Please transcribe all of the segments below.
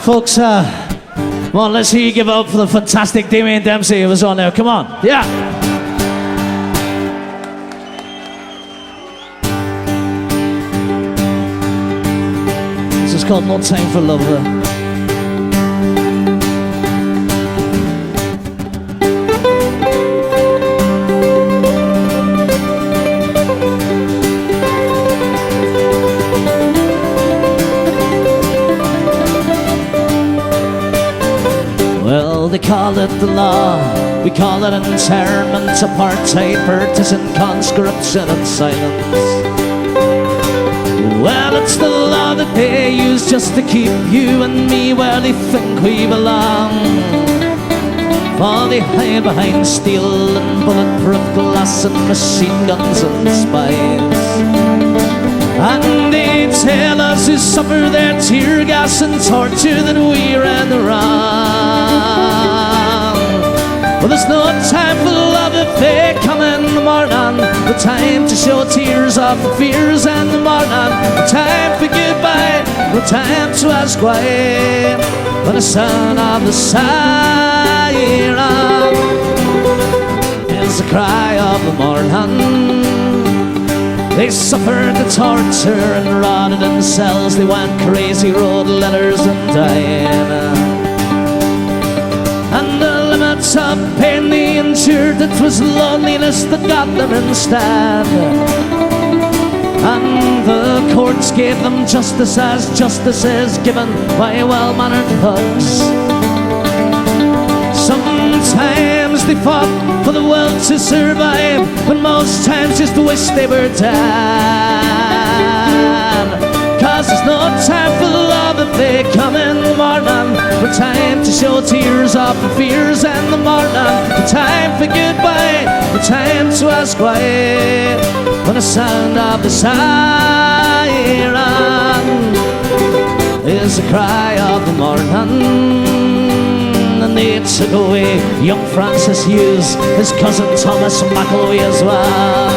Folks, come on, let's hear you give up for the fantastic Damien Dempsey who was on there. Come on, yeah. This is called No Time for Love. Well, they call it the law, we call it internment, apartheid, partisan conscription and silence. Well, it's the law that they use just to keep you and me where they think we belong. For they hide behind steel and bulletproof glass and machine guns and spies. And they tell us who suffer their tear gas and torture that we're in the wrong. Well, there's no time for love if they come in the morning. No time to show tears of fears in the morning. No time for goodbye, no time to ask why. When the sound of the siren is the cry of the morning. They suffered the torture and rotted in cells. They went crazy, wrote letters and died. And the limits of pain they endured, it was loneliness that got them instead. And the courts gave them justice as justice is given by well-mannered thugs. Sometimes they fought for the world to survive, but most times just wish they were dead. Cause there's no time for love if they come in the morning. No time to show tears of the fears in the morning. No time for goodbye, no time to ask why. When the sound of the siren is the cry of the morning. And they took away young Francis Hughes, his cousin Thomas McElwee as well.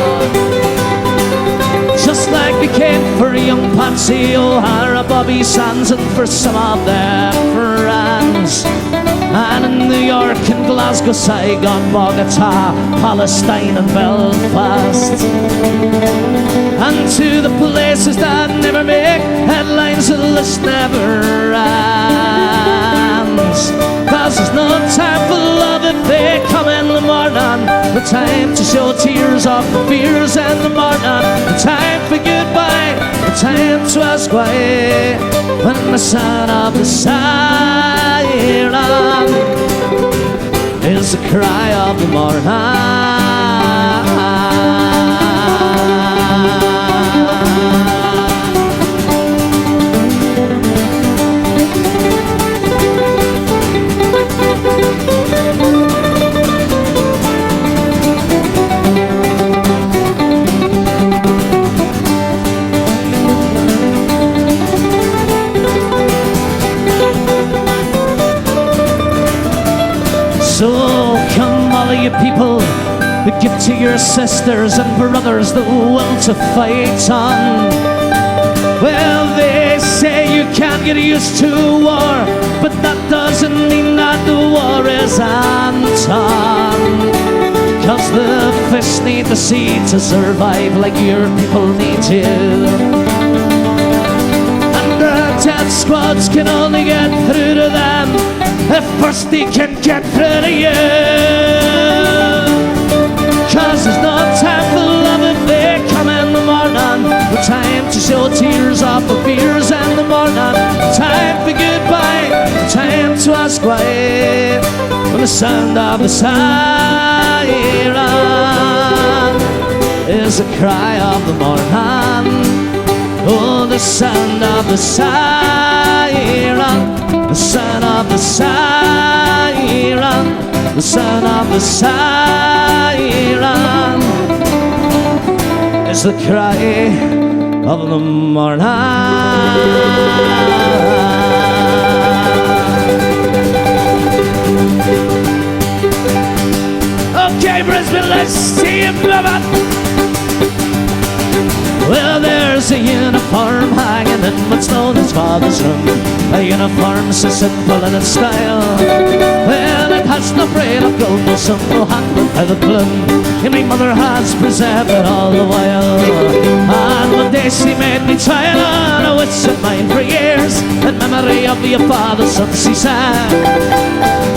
Just like they came for young Patsy O'Hara, Bobby Sands, and for some of their friends. And in New York and Glasgow, Saigon, Bogota, Palestine and Belfast. And to the places that never make headlines, the list never ends. Cause there's no time for love if they come in the morning. No time to show tears of the fears in the morning. No time for goodbye, no time to ask why. When the sound of the siren is the cry of the morning. So come all of you people that give to your sisters and brothers the will to fight on. Well, they say you can't get used to war, but that doesn't mean that the war is undone. Cause the fish need the sea to survive like your people need you. And the death squads can only get through to them if first they can get through to you. Cause there's no time for love if they come in the morning. No time to show tears of the fears in the morning. No time for goodbye, no time to ask why. When the sound of the siren is the cry of the morning. Oh, the sound of the siren, the sound of the siren, the sound of the siren is the cry of the morning. Okay, Brisbane, let's see you move it. Well, there's a uniform uniform hanging in what's known as father's room. A uniform so simple in its style. Well, it has no braid of gold, no simple hand with feathered plume. And my mother has preserved it all the while. And one day she made me try it on, a wish of mine for years, in memory of your father's son, she said.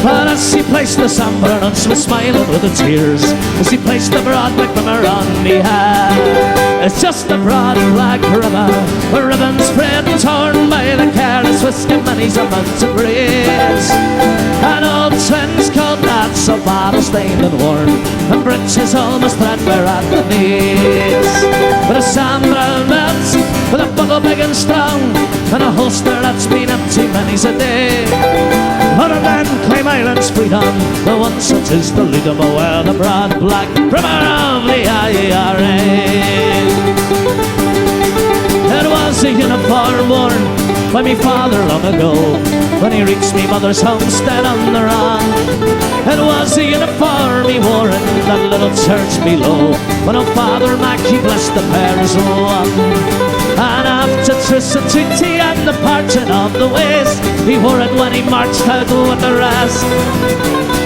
But as she placed the sample on, she was smiling with the tears, as she placed the broad black ribbon on me head. It's just a broad black ribbon, a ribbon spread and torn by the careless whisk of many's a mountain breeze. And old twins called that so battle stained and worn, and breeches almost threadbare at the knees. With a Sam Brown belt, with a buckle big and strong, and a holster that's been empty many's a day. Other men claim Ireland's freedom, the one such is the leader, but wear the broad black ribbon of the IRA. It was a uniform worn by me father long ago, when he reached me mother's homestead on the run. It was a uniform he wore in that little church below, when our father Mackie blessed the pair as one. And after tryst and treaty and the parting of the ways, he wore it when he marched out with the rest.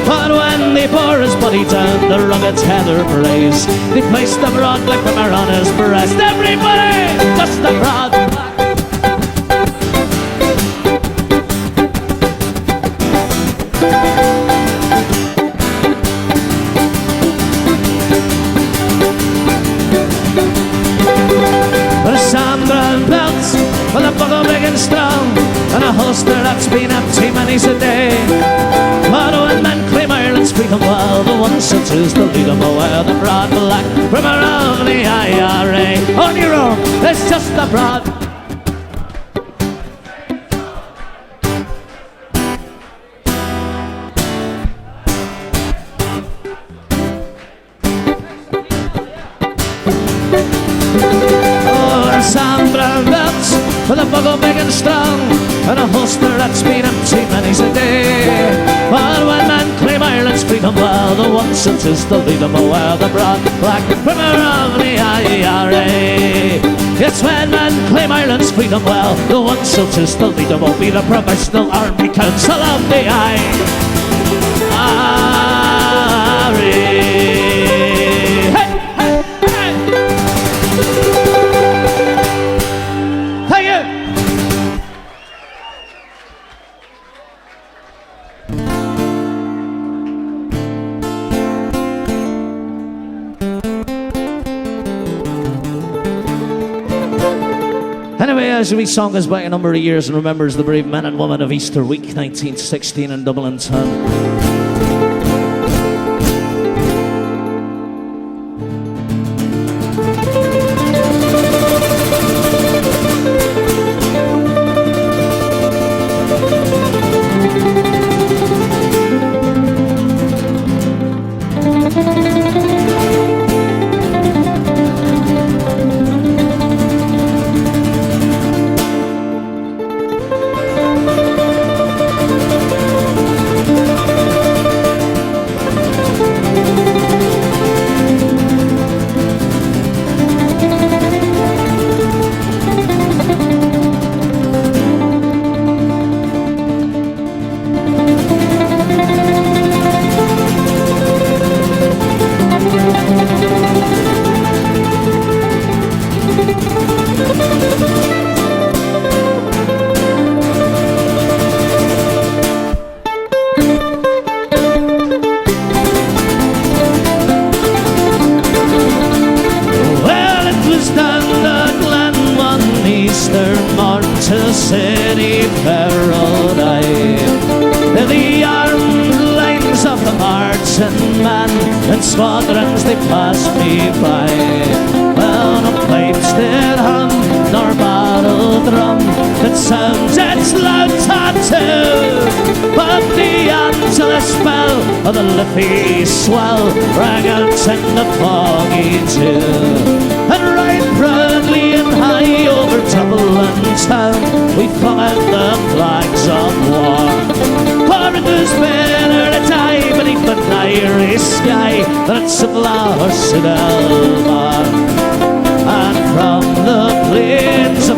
But when they bore his body down the rugged heather braes, they placed the broad black ribbon on his breast. Everybody, just the broad black. With a buckle big and strong, and a holster that's been empty many's a day. But when men claim Ireland's freedom, well, the one such is the leader, but wear the broad black ribbon of the IRA. On your own, it's just the broad. Sam Brown belts with a buckle big and strong, and a holster that's been empty many's a day. But when men claim Ireland's freedom, well, the one such is the leader, but wear the broad black ribbon of the IRA. It's when men claim Ireland's freedom, well, the one such is the leader, will be the Provincial Army Council of the IRA. Anyway, as we song goes back a number of years and remembers the brave men and women of Easter Week 1916 in Dublin town. City paradise, the armed lines of the marching man and squadrons they passed me by. Well, no pipes did hum, nor battle drum that sounds its loud tattoo, but the Angelus bell of the Liffey swell rang out in the foggy dew. And right proudly and high over Dublin town we flung out the flags of war. For it was better to die beneath an Irish sky than its flowers should Elmar. And from the plains of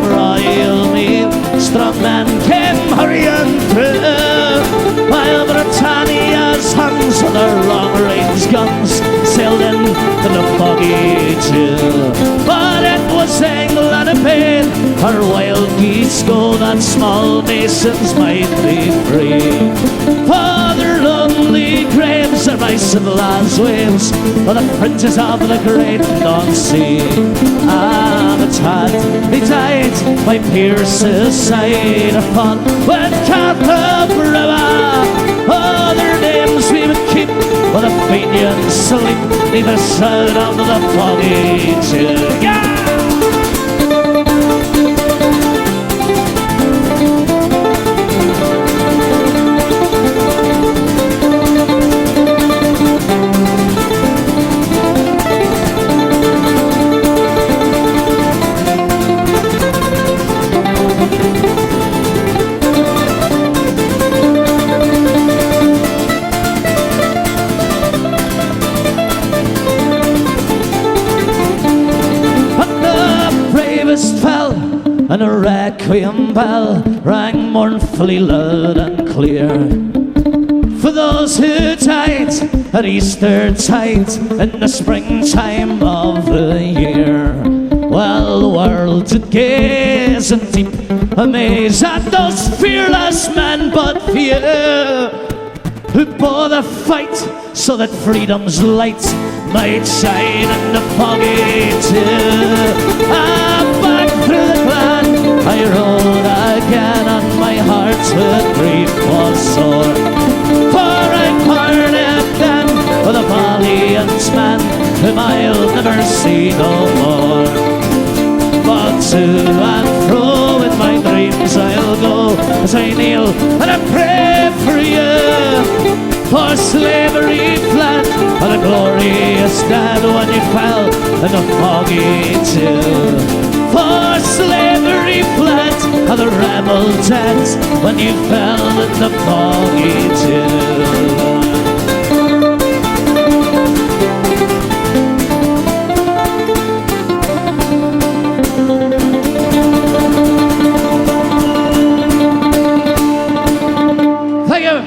strong men came hurrying through, while Britannia's Huns with their long-range guns sailed into the foggy chill. But it was England who paid her wild geese go that small nations might be free. For their lonely graves are my civilized waves, or the fringes of the great North Sea. And it's had they died by Pierce's side, or fought with Carthage River. Oh, their names we would keep, but the Fenians sleep neath the shroud of the foggy chill. Yeah! Fell, and a requiem bell rang mournfully loud and clear for those who died at Easter tide in the springtime of the year. Well, the world did gaze in deep amaze at those fearless men but few who bore the fight so that freedom's light might shine in the foggy chill. Back through the glen I rode again, and my heart with grief was sore. For I parted then with a valiant man whom I'll never see no more. But to and fro in my dreams I'll go as I kneel and I pray for you. For slavery fled, and a glorious dead when you fell in the foggy chill. For slavery fled, and the rebel dead when you fell in the foggy chill. Thank you.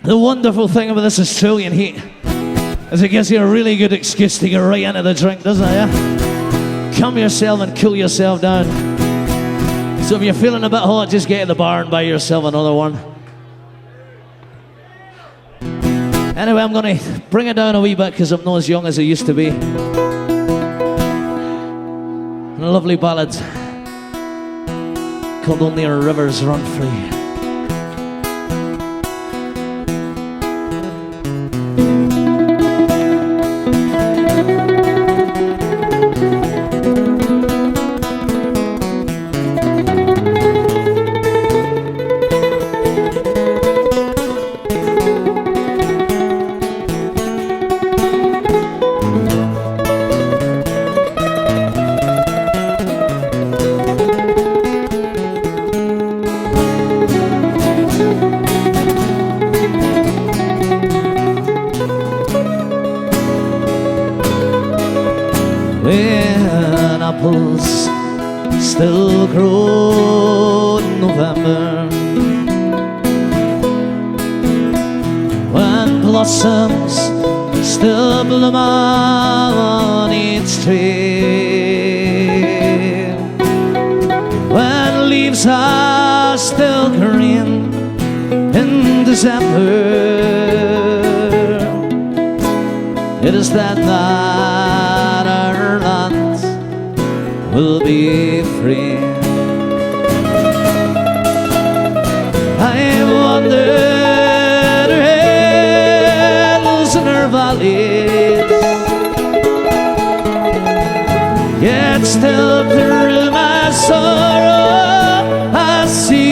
The wonderful thing about this Australian heat is it gives you a really good excuse to get right into the drink, doesn't it? Yeah? Calm yourself and cool yourself down. So if you're feeling a bit hot, just get to the bar and buy yourself another one. Anyway, I'm going to bring it down a wee bit because I'm not as young as I used to be. And a lovely ballad called Only Our Rivers Run Free. When apples still grow in November, when blossoms still bloom on each tree, when leaves are still green in December, it is then that our land will be free. I wandered her hills and her valleys, yet still through my sorrow I see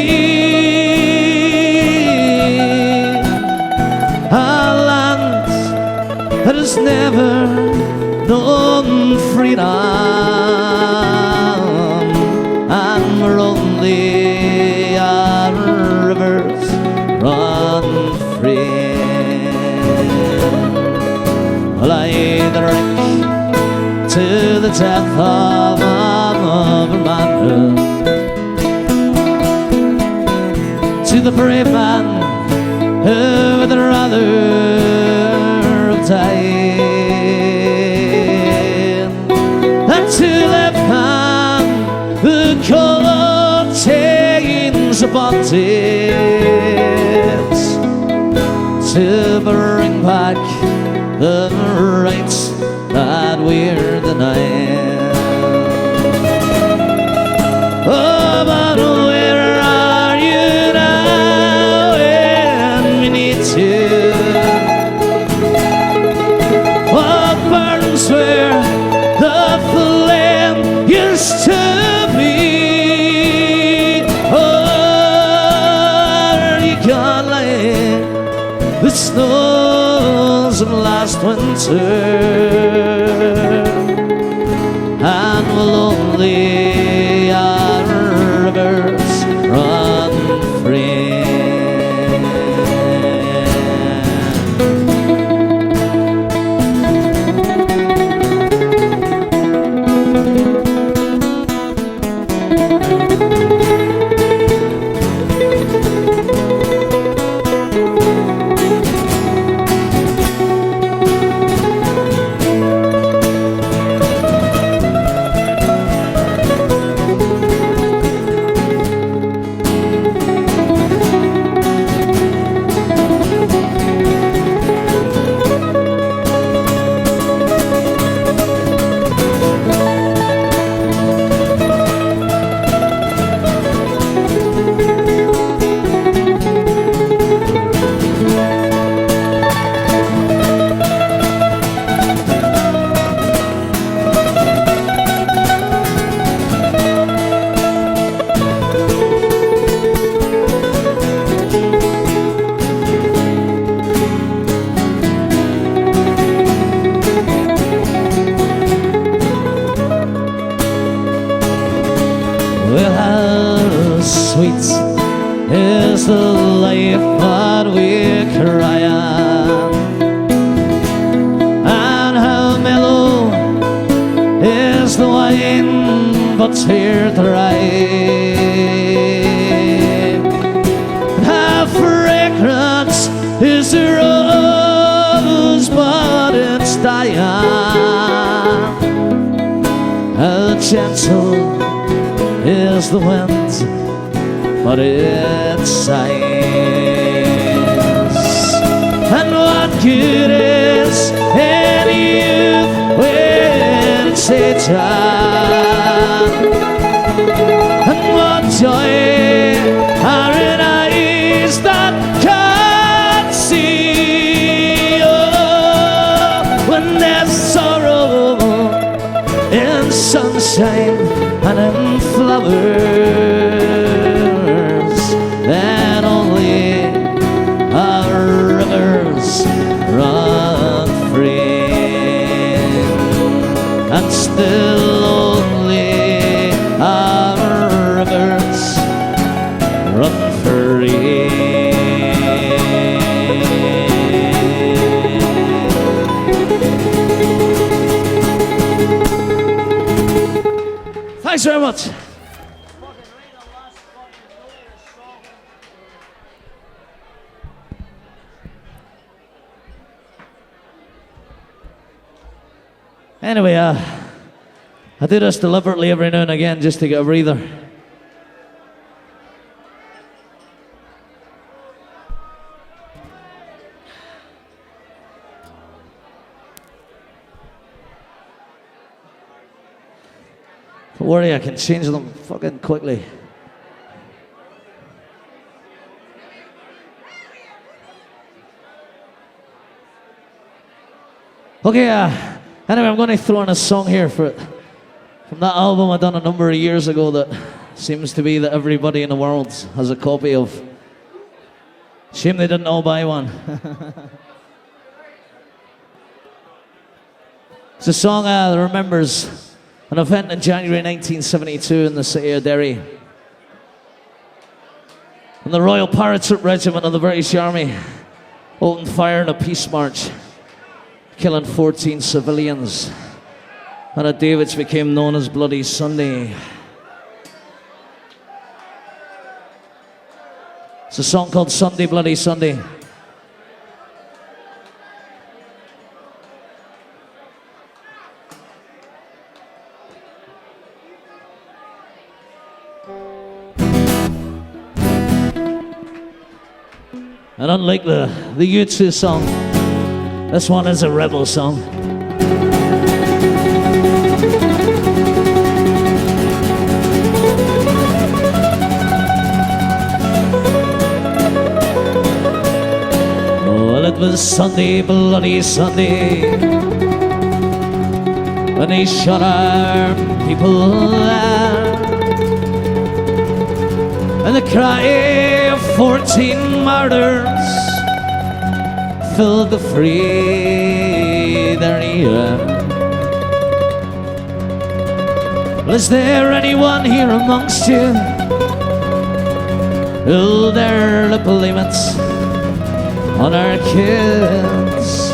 a land that has never known freedom. only our rivers run free. Well, I drink to the death of another manhood, to the brave man who would rather have died than to live hand the cold chains of bondage, to bring back the rights that we're denying. Oh, but where are you now when we need you? What burns where the flame used to be? Oh, are you gone like the snows of last winter? And will only our rivers run free. Well, how sweet is the life that we're crying, and how mellow is the wine but here dry, and how fragrant is the rose but it's dying, how gentle is the wind, but it sighs. And what good is any youth when it's age? And what joy are in eyes that can't see? Oh, when there's sorrow in sunshine and in flowers, then only our rivers run free, and still only our rivers run free. Thanks very much. Anyway, I do this deliberately every now and again just to get a breather. Don't worry, I can change them fucking quickly. Okay, anyway, I'm going to throw in a song here from that album I done a number of years ago that seems to be that everybody in the world has a copy of. Shame they didn't all buy one. It's a song that remembers an event in January 1972 in the city of Derry. And the Royal Parachute Regiment of the British Army opened fire in a peace march, killing 14 civilians. And at David's became known as Bloody Sunday. It's a song called Sunday, Bloody Sunday. And unlike the U2 song, this one is a rebel song. Well, it was Sunday, Bloody Sunday, when they shot our people down. And the cry of 14 martyrs filled the freedom air. Well, is there anyone here amongst you who'll dare to put limits on our kids?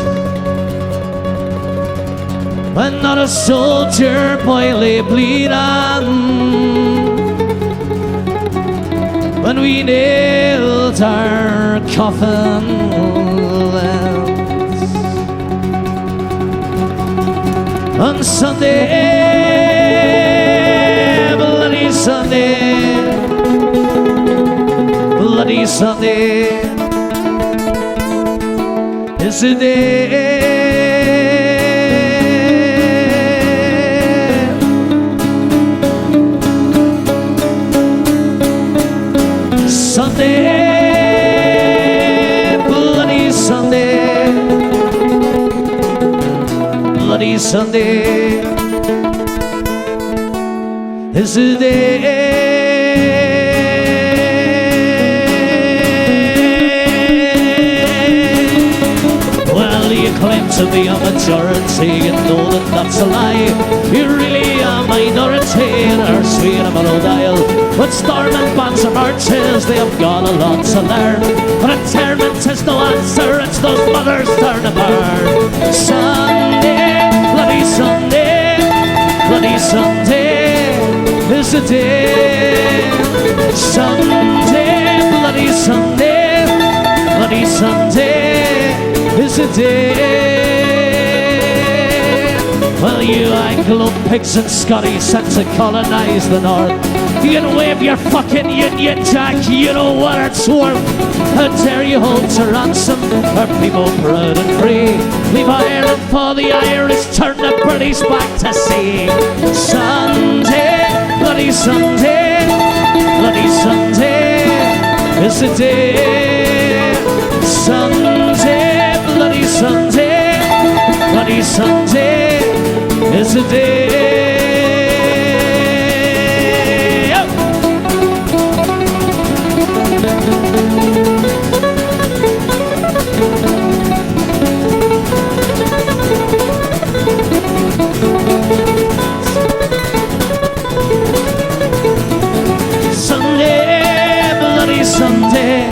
When not a soldier boy lay bleeding, when we nailed our coffin on Sunday, Bloody Sunday, Bloody Sunday is the day. Sunday, Bloody Sunday, Bloody Sunday is the day. Well, you claim to be a majority, you know that that's a lie. You're really a minority in our sweet Emerald Isle. But storming bands and marches, they have got a lot to learn. But internment is no answer, it's those mothers turn to burn. Sunday, Bloody Sunday, Bloody Sunday is the day. Sunday, Bloody Sunday, Bloody Sunday is the day. Well, you Anglo-Pigs and Scotties sent to colonise the north, you can wave your fucking Union Jack, you know what it's worth. How dare you hold to ransom our people proud and free? Leave Ireland for the Irish, turn the British back to sea. Sunday, Bloody Sunday, Bloody Sunday is the day. Sunday, Bloody Sunday, Bloody Sunday is the day. Sunday,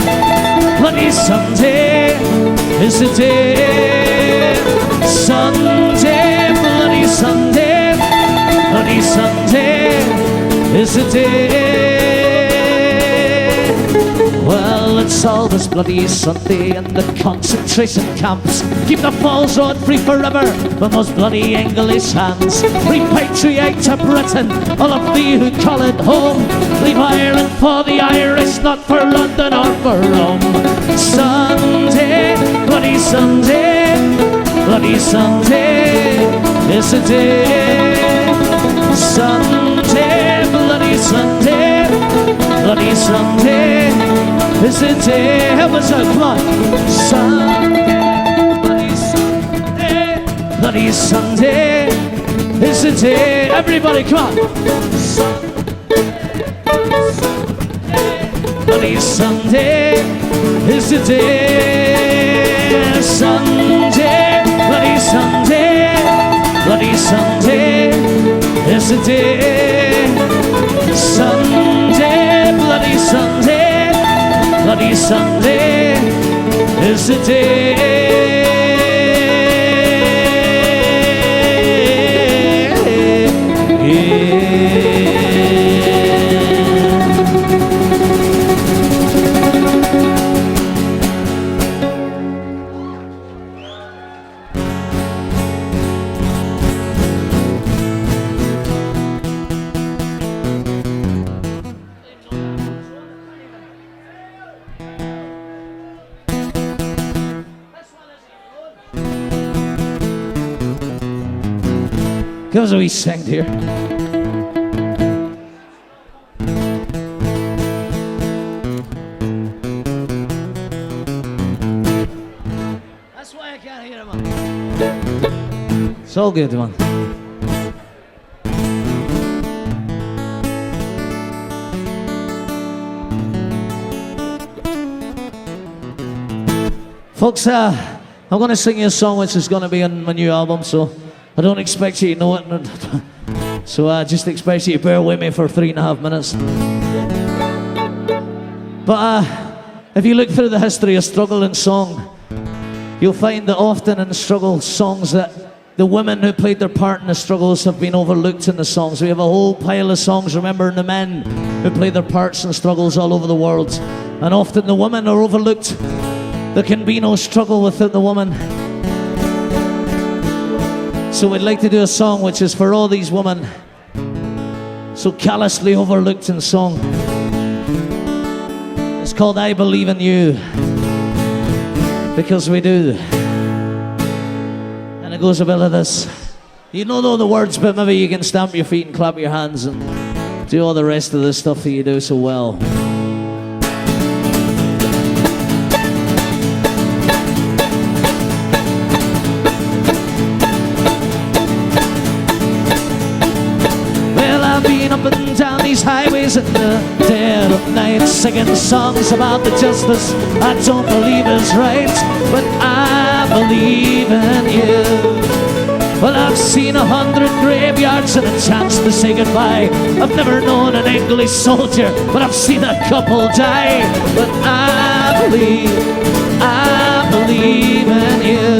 Bloody Sunday is the day. Sunday, Bloody Sunday, Bloody Sunday is the day. Well, it's always Bloody Sunday in the concentration camps. Keep the falls road free forever from those bloody English hands. Repatriate to Britain all of thee who call it home. Leave Ireland for the Irish, not for London or for Rome. Sunday, Bloody Sunday, Bloody Sunday is the day. Sunday, Bloody Sunday, Bloody Sunday is the day. Help us out, come on. Sunday, Bloody Sunday, Bloody Sunday is the day. Everybody, come on. Bloody Sunday is the day. Sunday, Bloody Sunday, Bloody Sunday is the day. Sunday, Bloody Sunday, Sunday, Sunday is the day. Give us a wee sing here. That's why I can't hear him. It's all good, man. Folks, I'm going to sing you a song which is going to be on my new album, so I don't expect you to know it, so I just expect you to bear with me for 3.5 minutes. But if you look through the history of struggle and song, you'll find that often in struggle songs that the women who played their part in the struggles have been overlooked in the songs. We have a whole pile of songs remembering the men who played their parts in struggles all over the world. And often the women are overlooked. There can be no struggle without the woman. So we'd like to do a song which is for all these women so callously overlooked in song. It's called I Believe in You, because we do. And it goes a bit like this. You don't know the words, but maybe you can stamp your feet and clap your hands and do all the rest of the stuff that you do so well. Up and down these highways in the dead of night, singing songs about the justice I don't believe is right, but I believe in you. Well, I've seen 100 graveyards and a chance to say goodbye. I've never known an English soldier, but I've seen a couple die. But I believe in you.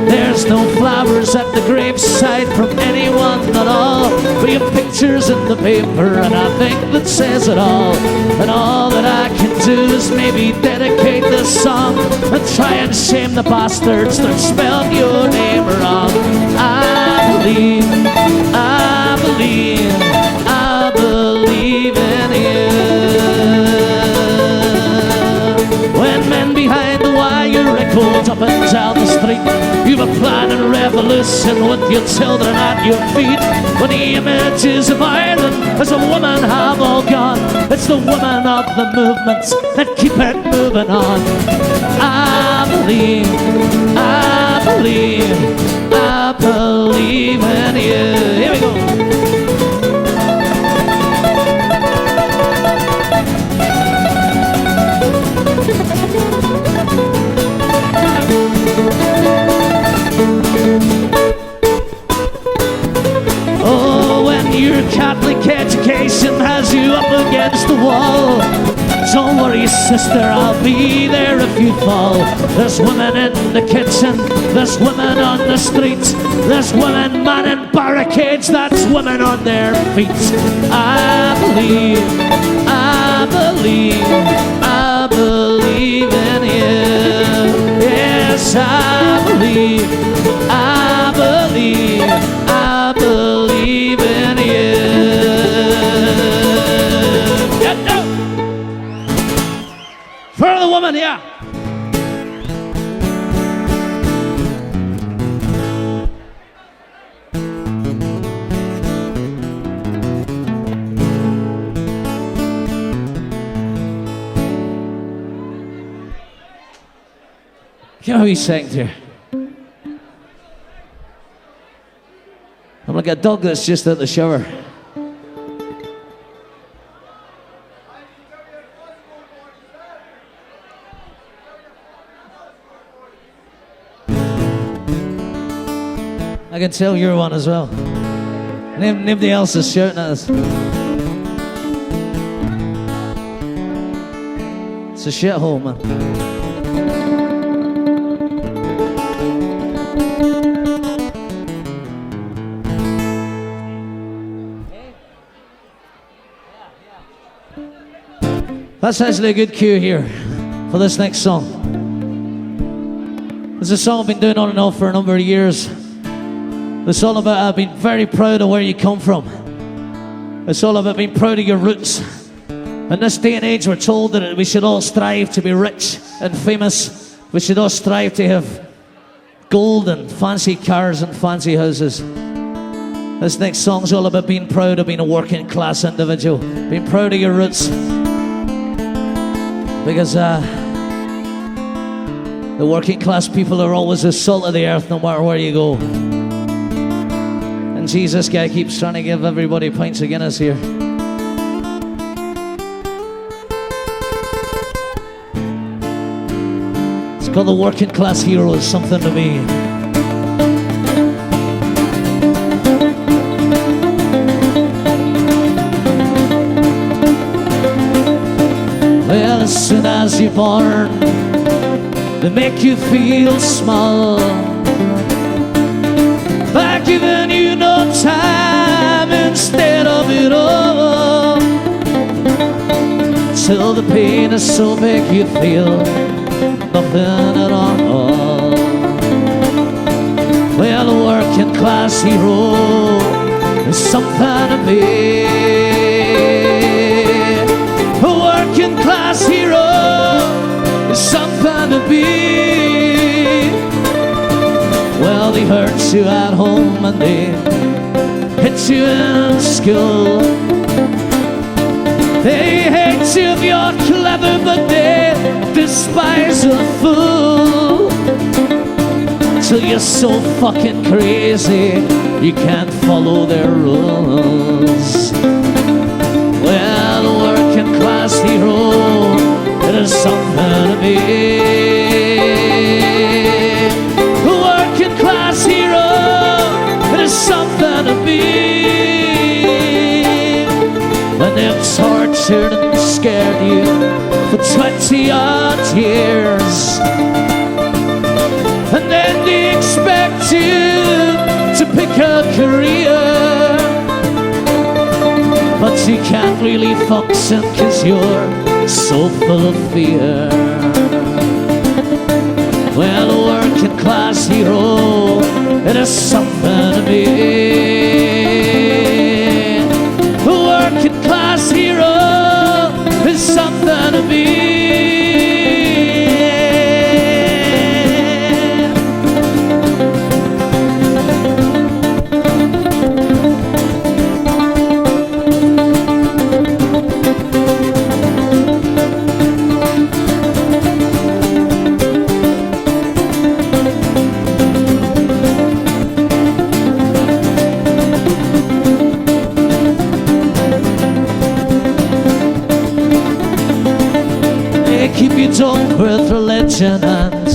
There's no flowers at the graveside from anyone at all. We have pictures in the paper, and I think that says it all. And all that I can do is maybe dedicate this song and try and shame the bastards that spelled your name wrong. I believe in you. When men behind the wire echoed up and down the street, you were planning a revolution with your children at your feet. When the images of Ireland as a woman have all gone, it's the women of the movements that keep it moving on. I believe in you. Here we go. Oh, when your Catholic education has you up against the wall, don't worry, sister, I'll be there if you fall. There's women in the kitchen, there's women on the streets, there's women manning barricades, that's women on their feet. I believe in you. Yes, I believe in you. Yeah, no. For the woman, yeah. You know how he sang here? I'm like a dog that's just out the shower. I can tell you're one as well. Nobody else is shouting at us. It's a shithole, man. That's actually a good cue here for this next song. It's a song I've been doing on and off for a number of years. It's all about being very proud of where you come from. It's all about being proud of your roots. In this day and age, we're told that we should all strive to be rich and famous. We should all strive to have gold and fancy cars and fancy houses. This next song's all about being proud of being a working class individual. Being proud of your roots. Because the working class people are always the salt of the earth no matter where you go. And Jesus guy keeps trying to give everybody pints of Guinness here. It's called The Working Class Hero Is Something to Me. Well, as soon as you're born, they make you feel small, by giving you no time instead of it all, till the pain is so big you feel nothing at all. Well, a working class hero is something to be. A working class hero is something to be. Well, they hurt you at home and they hit you in school. They hate you if you're clever, but they despise a fool. Till you're so fucking crazy you can't follow their rules. Well, a working class hero, it is something to be. A working class hero, it is something to be. When they've tortured and scared you for 20 odd years, and then they expect you to pick a career, but you can't really function 'cause you're so full of fear. Well, a working class hero, it is something to be. A working class hero is something to be. Keep you dumb with religion and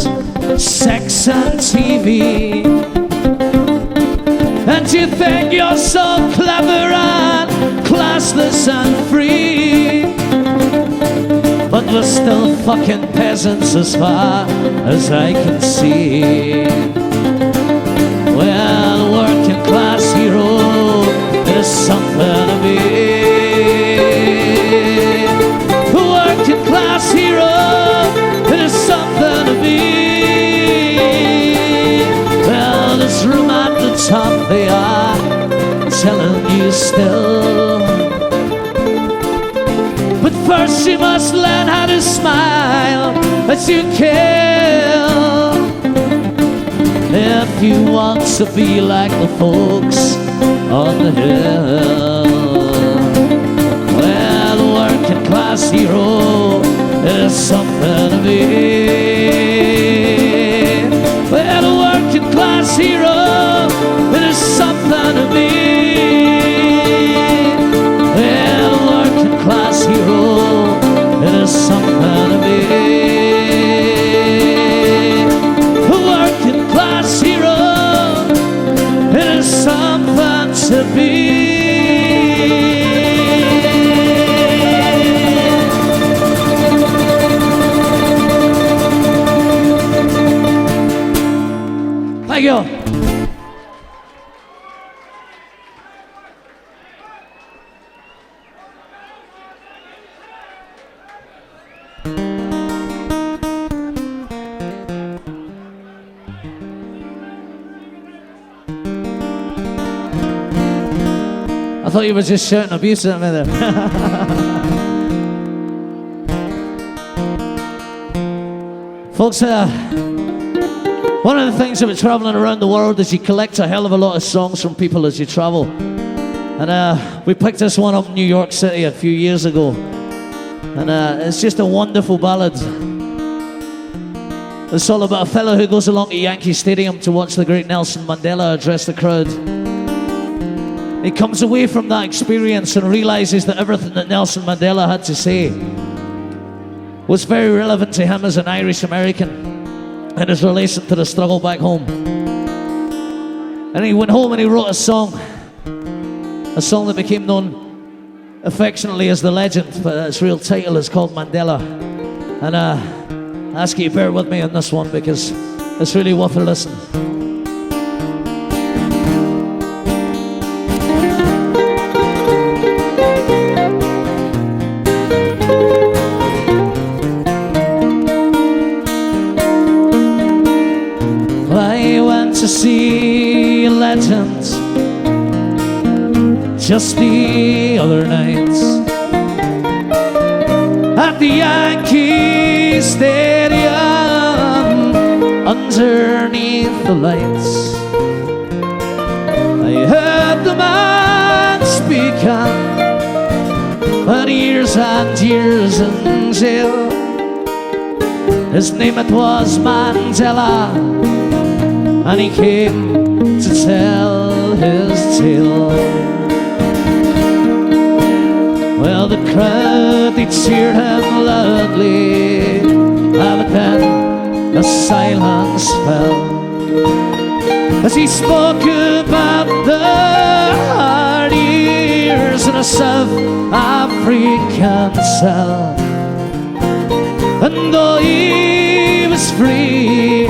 sex and TV, and you think you're so clever and classless and free, but we're still fucking peasants as far as I can see. Well, a working class hero is something to be. A working class hero, it is something to be. Well, this room at the top, they are telling you still, but first you must learn how to smile as you kill, if you want to be like the folks on the hill. Well, a working class hero is something to be. Well, a working class hero, it is something to be. Well, a working class hero, it is something to be. A working class hero, it is something to be. I thought you were just shouting abuse at me there. Folks, one of the things about traveling around the world is you collect a hell of a lot of songs from people as you travel. And we picked this one up in New York City a few years ago. And it's just a wonderful ballad. It's all about a fellow who goes along to Yankee Stadium to watch the great Nelson Mandela address the crowd. He comes away from that experience and realizes that everything that Nelson Mandela had to say was very relevant to him as an Irish American in his relation to the struggle back home. And he went home and he wrote a song that became known affectionately as The Legend, but its real title is called Mandela. And I ask you to bear with me on this one because it's really worth a listen. I went to see Legend just the other night at the Yankee Stadium underneath the lights. I heard the man speaking for years and years in jail. His name it was Mandela, and he came to tell his tale. Well, the crowd, they cheered him loudly, but then the silence fell as he spoke about the hard years in a South African cell. And though he was free,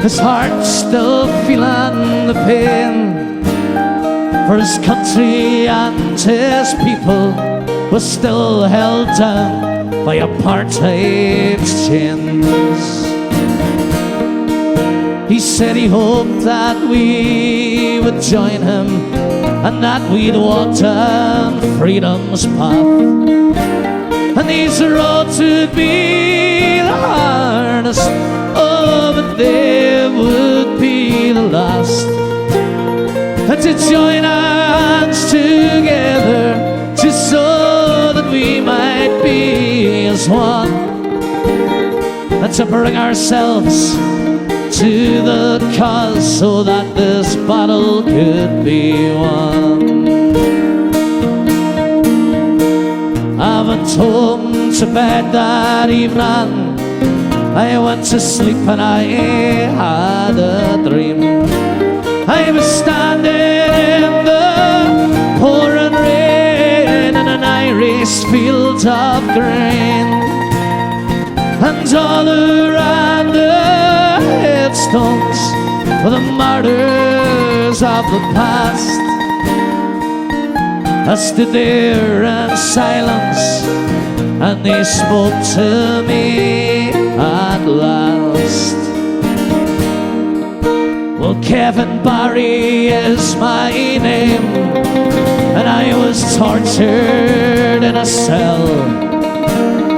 his heart still feeling the pain, for his country and his people was still held down by apartheid's chains. He said he hoped that we would join him and that we'd walk down freedom's path, and these roads would be the hardest, oh, but they would be the last. And to join our hands together, just so that we might be as one, and to bring ourselves to the cause so that this battle could be won. I went home to bed that evening, I went to sleep and I had a dream. I was standing in the pouring rain in an Irish field of grain, and all around the headstones were the martyrs of the past. I stood there in silence and they spoke to me at last. Well, Kevin Barry is my name, and I was tortured in a cell,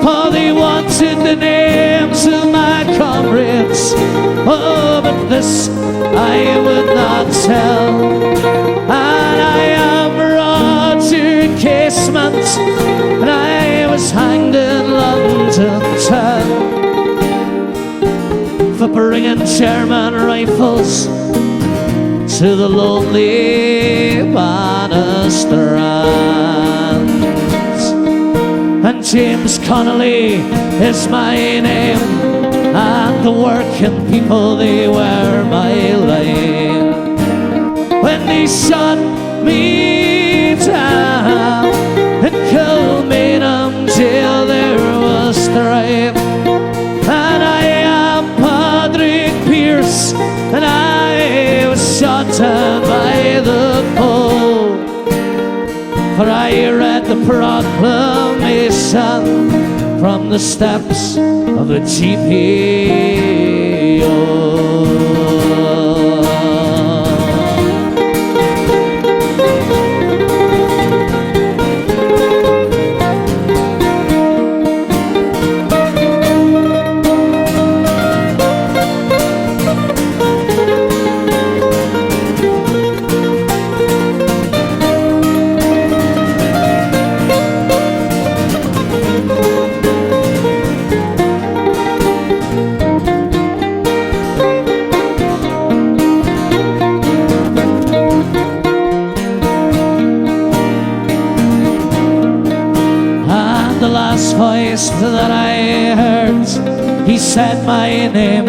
for they wanted the names of my comrades, oh, but this I would not tell. And I am Roger Casement, and I was hanged in London town for bringing German rifles to the lonely Bannisterans. And James Connolly is my name, and the working people, they were my life. When they shot me down in Kilmainham jail, there was strife. And I am Padraig Pearse, and I was shot down by the Pope, for I read the proclamation from the steps of the GPO. first that I heard, he said my name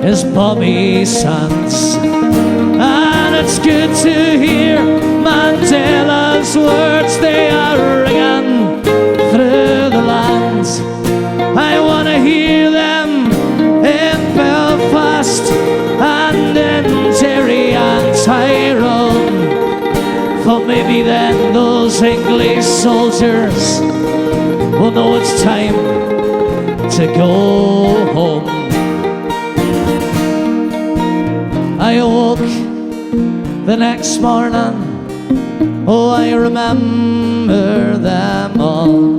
is Bobby Sands. And it's good to hear Mandela's words, they are ringing through the land. I want to hear them in Belfast and in Derry and Tyrone, for maybe then those English soldiers will know it's time to go home. I awoke the next morning, oh, I remember them all.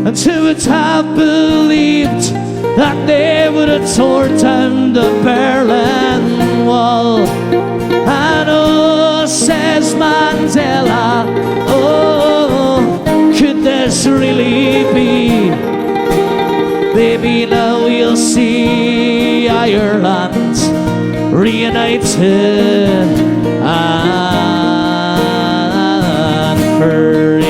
And who would have believed that they would have torn down the Berlin Wall? And oh, says Mandela, oh, could this really be? Baby, now we'll see Ireland reunited and free.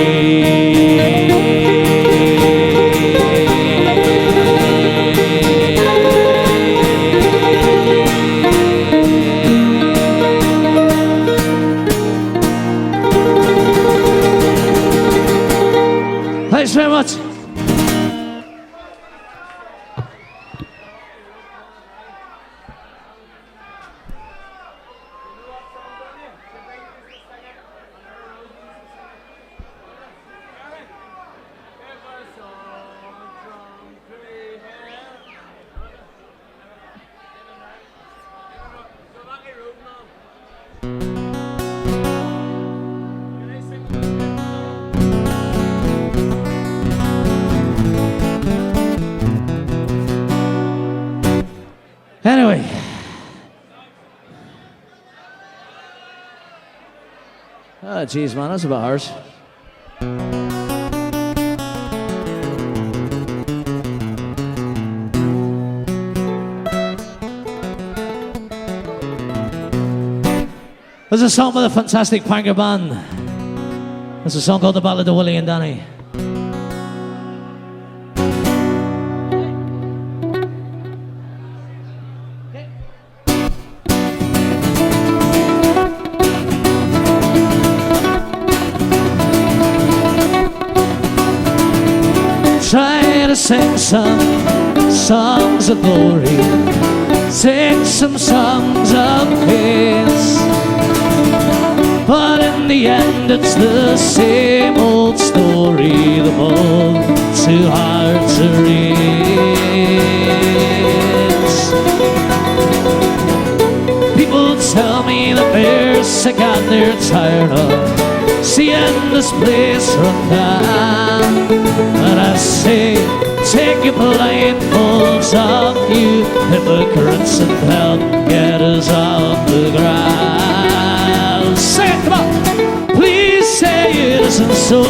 Thanks very much. Anyway, oh geez, man, that's a bit harsh. There's a song by the fantastic Panker Band. There's a song called The Ballad of Willie and Danny. Try to sing some songs of glory, sing some songs of peace, but in the end it's the same old story, the both too hard to read. People tell me that they're sick and they're tired of seeing this place run down, and I say, take your blindfolds off, you hypocrites, and help get us off the ground. Say it, come on! Please say it isn't so.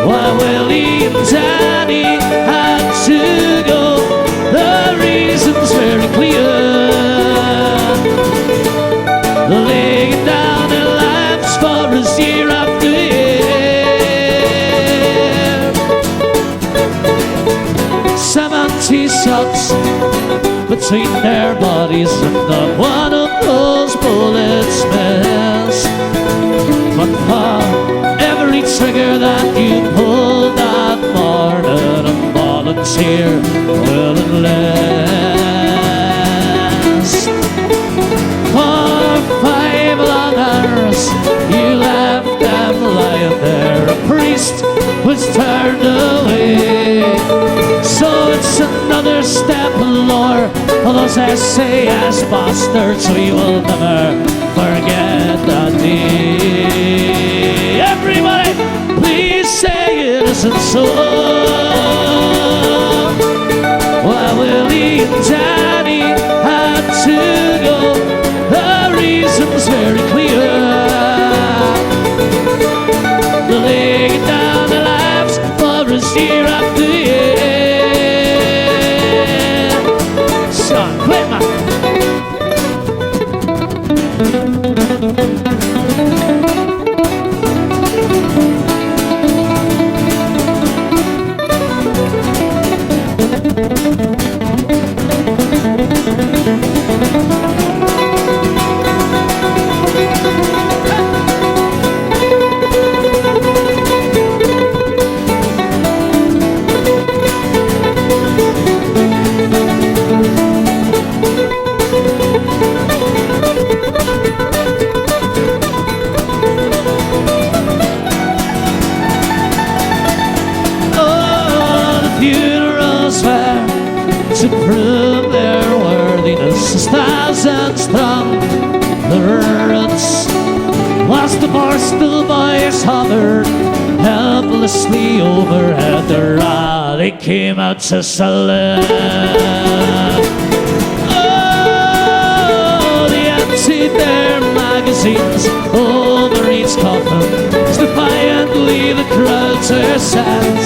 Why Willie and Danny had to go, the reason's very clear. The laying down their lives for us year after year. 70 shots between their bodies, and not one of those bullets missed. But for every trigger that you pulled that morning, a volunteer will enlist. For 5 long hours you left them lying there, a priest was turned away. So it's another step lower for those SAS bastards. We will never forget that day. Everybody, please say it isn't so. Why Willie and Danny had to go, the reason's very clear. They're laying down their lives for us year after year. Son, quit, man. forces 1,000 strong. The roots was the Borstal boys hovered helplessly overhead. The rally came out to salute. Oh, they emptied their magazines over each coffin. Defiantly the crowds were sad.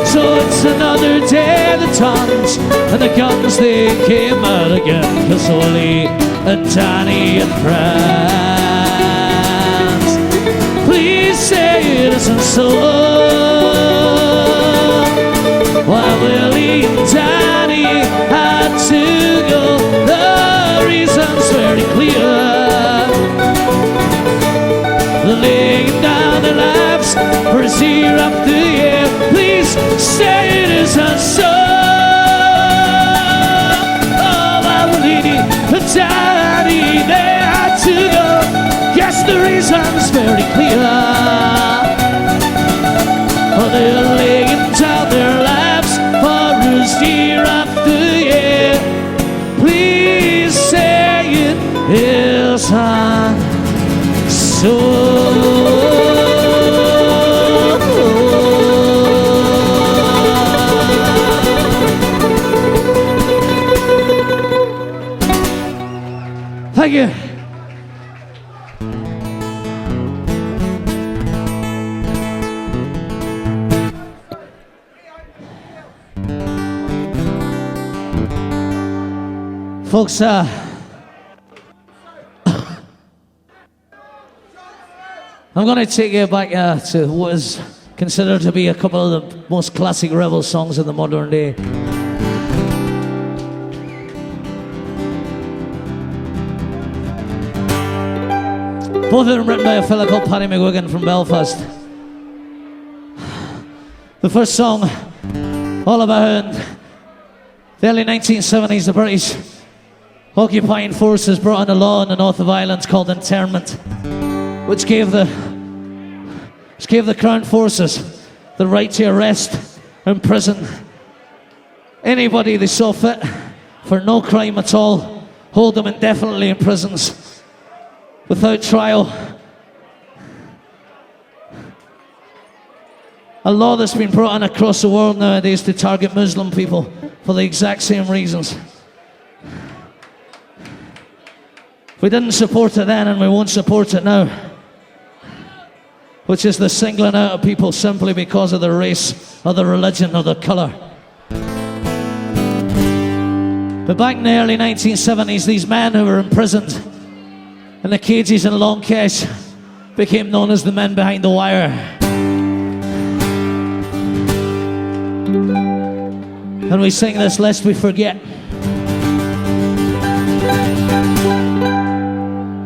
So it's another day the tons and the guns they came out again. 'Cause Willie and Danny and friends, please say it isn't so. Why Willie and Danny had to go, the reason's very clear. They're laying down their lives for us year after year. Please say it isn't so. Oh, my lady, the daddy, they had to go. Yes, the reason's very clear. Oh, they're laying down their lives for us year after year. Please say it isn't so. Thank you. Folks, I'm going to take you back to what is considered to be a couple of the most classic rebel songs in the modern day. Both of them written by a fella called Paddy McGuigan from Belfast. The first song, all about the early 1970s, the British occupying forces brought in a law in the north of Ireland called internment, which gave the Crown Forces the right to arrest and imprison anybody they saw fit for no crime at all, hold them indefinitely in prisons without trial. A law that's been brought in across the world nowadays to target Muslim people for the exact same reasons. We didn't support it then and we won't support it now, which is the singling out of people simply because of their race or their religion or their colour. But back in the early 1970s, these men who were imprisoned in the cages in Longcash became known as the men behind the wire. And we sing this lest we forget.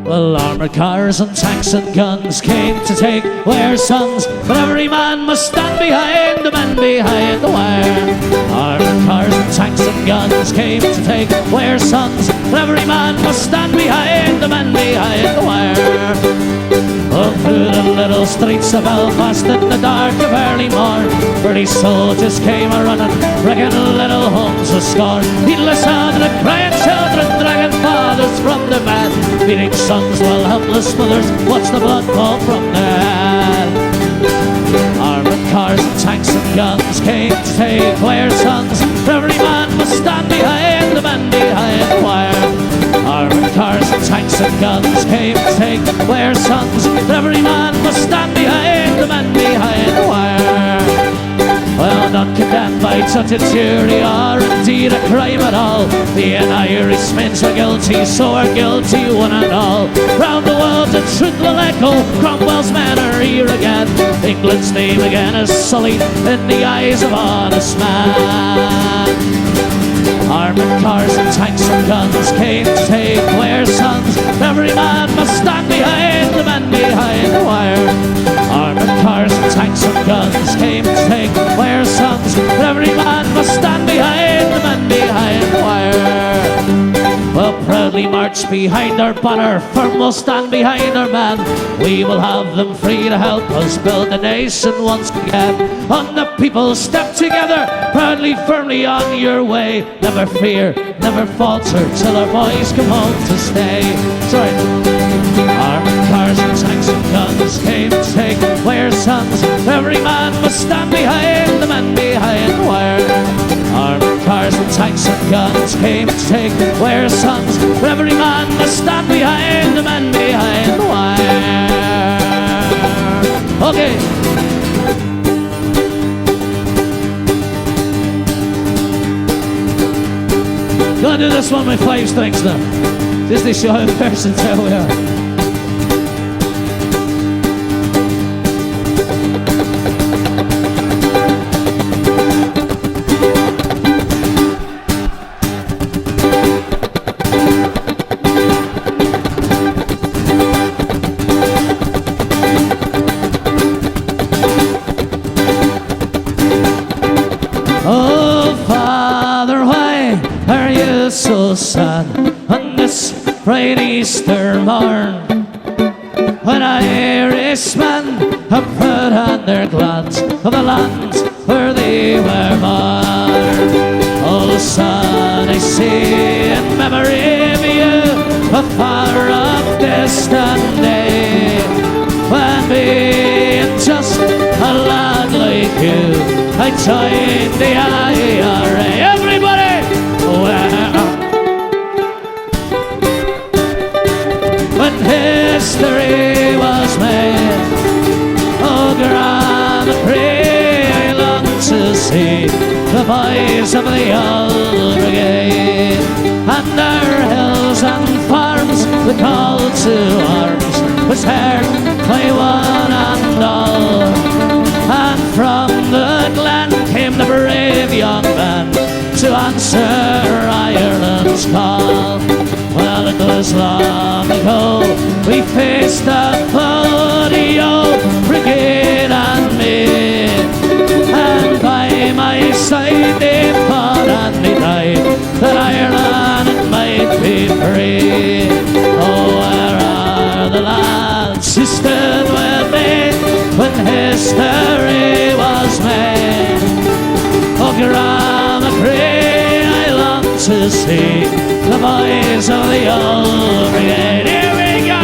Well, armoured cars and tanks and guns came to take our sons, but every man must stand behind the men behind the wire. Armoured cars and tanks and guns came to take our sons, but every man must stand behind the men behind the wire. Oh, through the little streets of Belfast in the dark of early morn, British soldiers came a-running, wrecking little homes of scorn. Heedless of the crying children, dragging fathers from their bed, beating sons while helpless mothers watch the blood fall from their head. Armoured cars and tanks and guns came to take our sons, every man must stand behind the men behind the wire. Armoured cars and tanks and guns came to take our sons, every man must stand behind the men behind the wire. Well, not condemned by such a jury or indeed a crime at all, the Irishmen are guilty, so are guilty one and all. Round the world the truth will echo, Cromwell's men are here again, England's name again is sullied in the eyes of honest man. Armoured cars and tanks and guns came to take our sons, every man must stand behind the men behind the wire. Armoured cars and tanks and guns came to take our sons, every man must stand behind the men behind the wire. Well, proud proudly march behind our banner, firm we'll stand behind our men. We will have them free to help us build the nation once again. And the people step together, proudly, firmly on your way. Never fear, never falter, till our boys come home to stay. Sorry. Armored cars and tanks and guns came to take away our sons. Every man must stand behind the men behind the wire. Armored cars and tanks and guns came to take away our sons. Every man must stand behind the men behind the wire. Okay. Gonna do this one with 5 strings now, just to show how versatile we are. So sad on this bright Easter morn, when Irishmen have put on their glad of the land where they were born. Oh son, I see in memory of you a far off distant day, when being just a lad like you I joined the IRA. Everybody! When history was made, oh Grandma, pray I long to see the boys of the old brigade, and our hills and farms, the call to arms was heard by one and all, and from the glen came the brave young men to answer Ireland's call. Well, it was long ago we faced the bloody old brigade and me, and by my side they fought and they died that Ireland might be free. Oh, where are the lads who stood with me when history was made? Oh, Grandma, pray I long to see the boys of the old brigade. Here we go!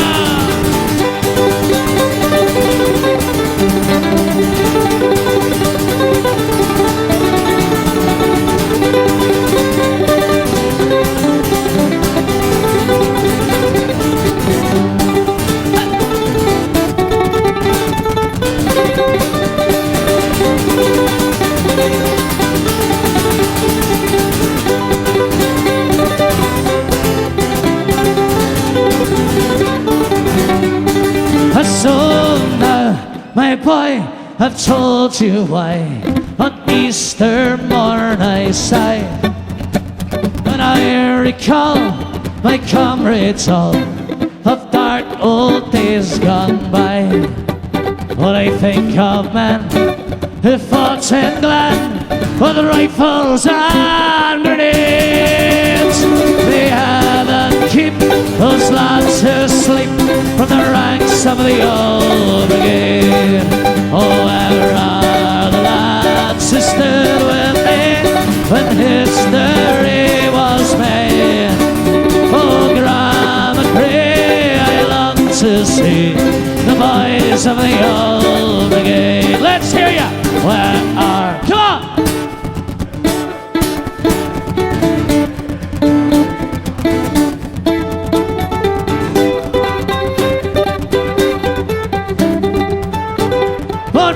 So now, my boy, I've told you why on Easter morn I sigh, when I recall my comrades all of dark old days gone by. When I think of men who fought in Glen with rifles and grenades, they had to keep those lads who sleep from the ranks of the old brigade. Oh, where are the lads who stood with me when history was made? Oh, Grandma, pray I long to see the boys of the old brigade. Let's hear ya! Where are... Come on!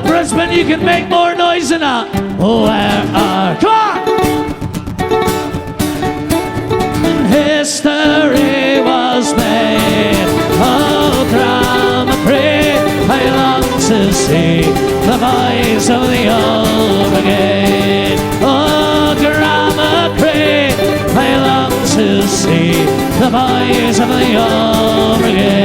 Brisbane, you can make more noise than that. Oh, where are... Come on! History was made. Oh, Grandma, pray I long to see the boys of the old brigade. Oh, Grandma, pray I long to see the boys of the old brigade.